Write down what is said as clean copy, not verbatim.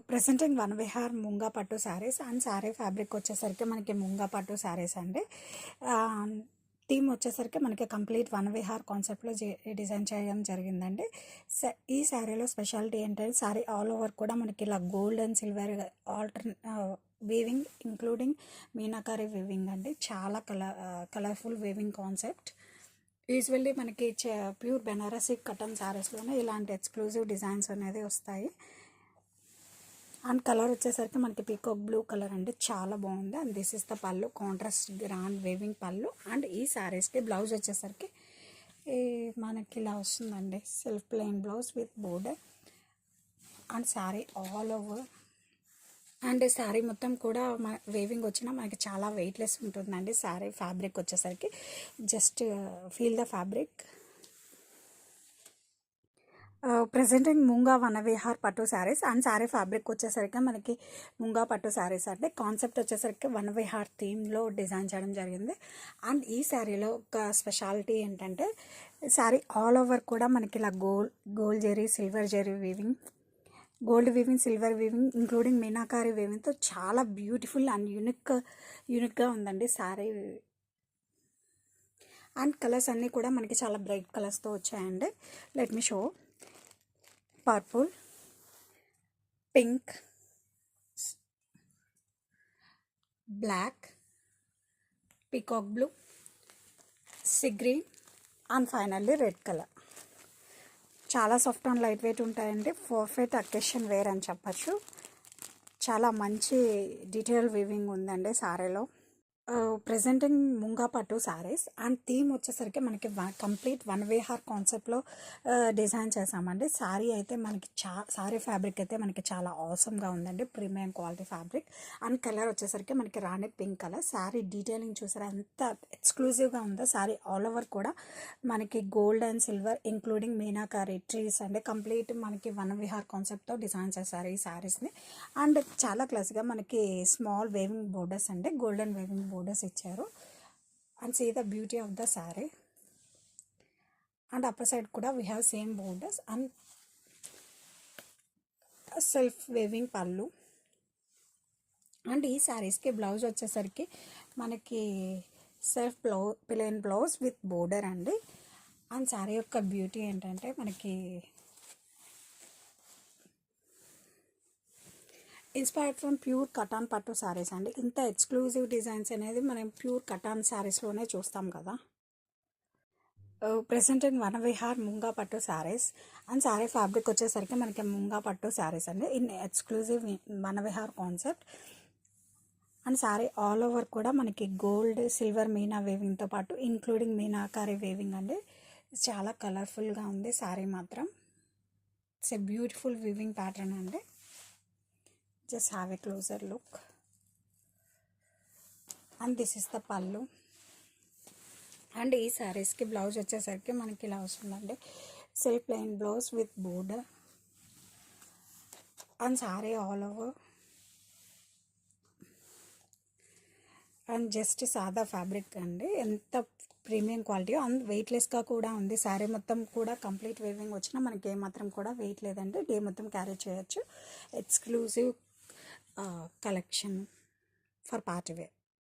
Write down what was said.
Presenting one Vihar munga పట్టు saris and sari fabric వచ్చేసరికి మనకి ముంగా పట్టు శారీస్ అండి. థీమ్ వచ్చేసరికి మనకి కంప్లీట్ వన్ విహార్ కాన్సెప్ట్లో డిజైన్ చేయడం జరిగిందండి. ఈ శారీలో స్పెషాలిటీ ఏంటంటే శారీ ఆల్ ఓవర్ కూడా మనకి ఇలా gold and silver weaving including meenakari weaving అండి. చాలా కలర్ఫుల్ వీవింగ్ కాన్సెప్ట్. యూజువల్లీ మనకి ప్యూర్ బెనారసీ కటన్ శారీస్లోనే ఇలాంటి ఎక్స్క్లూజివ్ డిజైన్స్ అనేది వస్తాయి. అండ్ కలర్ వచ్చేసరికి మనకి పీకాక్ బ్లూ కలర్ అండి, చాలా బాగుంది. అండ్ దిస్ ఇస్ ద పళ్ళు, కాంట్రాస్ట్ గ్రాండ్ వేవింగ్ పళ్ళు. అండ్ ఈ శారీస్కి బ్లౌజ్ వచ్చేసరికి మనకి ఇలా వస్తుందండి, self plain blouse with border. And sari all over and sari మొత్తం కూడా వేవింగ్ వచ్చినా మనకి చాలా వెయిట్లెస్ ఉంటుందండి. శారీ ఫ్యాబ్రిక్ వచ్చేసరికి just feel the fabric. Presenting munga వన విహార్ పట్టు శారీస్ అండ్ శారీ ఫ్యాబ్రిక్ వచ్చేసరికి మనకి ముంగా పట్టు శారీస్ అంటే కాన్సెప్ట్ వచ్చేసరికి వన విహార్ థీమ్లో డిజైన్ చేయడం జరిగింది. అండ్ ఈ శారీలో ఒక స్పెషాలిటీ ఏంటంటే శారీ ఆల్ ఓవర్ కూడా మనకి ఇలా gold zari, silver zari weaving, gold weaving, silver weaving including meenakari వీవింగ్తో చాలా బ్యూటిఫుల్ అండ్ యూనిక్గా ఉందండి శారీ. అండ్ కలర్స్ అన్నీ కూడా మనకి చాలా బ్రైట్ కలర్స్తో వచ్చాయండి. Let me show. Purple, pink, black, peacock blue, sea green and finally red colour. చాలా సాఫ్ట్ అండ్ లైట్ వెయిట్ ఉంటాయండి. పర్ఫెక్ట్ అకేషన్ వేర్ అని చెప్పచ్చు. చాలా మంచి డీటెయిల్ వీవింగ్ ఉందండి శారీలో. ప్రెజెంటింగ్ ముంగా పట్టు శారీస్ అండ్ థీమ్ వచ్చేసరికి మనకి కంప్లీట్ వన్ విహార్ కాన్సెప్ట్లో డిజైన్ చేసామండి. శారీ అయితే మనకి శారీ ఫ్యాబ్రిక్ అయితే మనకి చాలా ఆసమ్గా ఉందండి, premium quality fabric. And colour వచ్చేసరికి మనకి rani pink colour. Sari detailing చూసారా ఎంత ఎక్స్క్లూజివ్గా ఉందో. శారీ ఆల్ ఓవర్ కూడా మనకి gold and silver including meenakari trees అండి. కంప్లీట్ మనకి వన్ విహార్ కాన్సెప్ట్తో డిజైన్ చేశారు ఈ శారీస్ని. అండ్ చాలా క్లాస్గా మనకి స్మాల్ వేవింగ్ బోర్డర్స్ అండి, గోల్డెన్ వేవింగ్ బోర్డర్స్ ఇచ్చారు. And see the beauty of the sari. And upper side కూడా we have same borders and self weaving పళ్ళు. అండ్ ఈ శారీస్కి బ్లౌజ్ వచ్చేసరికి మనకి self plain blouse with border అండి. అండ్ శారీ యొక్క బ్యూటీ ఏంటంటే మనకి ఇన్స్పైర్డ్ ఫ్రమ్ ప్యూర్ కటాన్ పట్టు శారీస్ అండి. ఇంత ఎక్స్క్లూజివ్ డిజైన్స్ అనేది మనం ప్యూర్ కటాన్ శారీస్లోనే చూస్తాం కదా. ప్రెసెంట్ ఇన్ వన విహార్ ముంగా పట్టు శారీస్ అండ్ శారీ ఫ్యాబ్రిక్ వచ్చేసరికి మనకి ముంగా పట్టు శారీస్ అండి ఇన్ ఎక్స్క్లూజివ్ వన Vihar concept. And sari all over కూడా మనకి గోల్డ్, సిల్వర్ మీనా వేవింగ్తో పాటు ఇంక్లూడింగ్ మీనాకారి వేవింగ్ అండి. చాలా కలర్ఫుల్గా ఉంది శారీ మాత్రం. It's a beautiful weaving pattern అండి. Just have a closer look. And this is the pallu. And ఈ శారీస్కి బ్లౌజ్ వచ్చేసరికి మనకి ఇలా వస్తుందండి, self plain blouse with border. And sari all over and just సాదా ఫ్యాబ్రిక్ అండి. ఎంత ప్రీమియం క్వాలిటీ అండ్ వెయిట్లెస్గా కూడా ఉంది. శారీ మొత్తం కూడా కంప్లీట్ వేవింగ్ వచ్చినా మనకి ఏమాత్రం కూడా వెయిట్ లేదండి, డే మొత్తం క్యారీ చేయొచ్చు. Exclusive collection for party wear.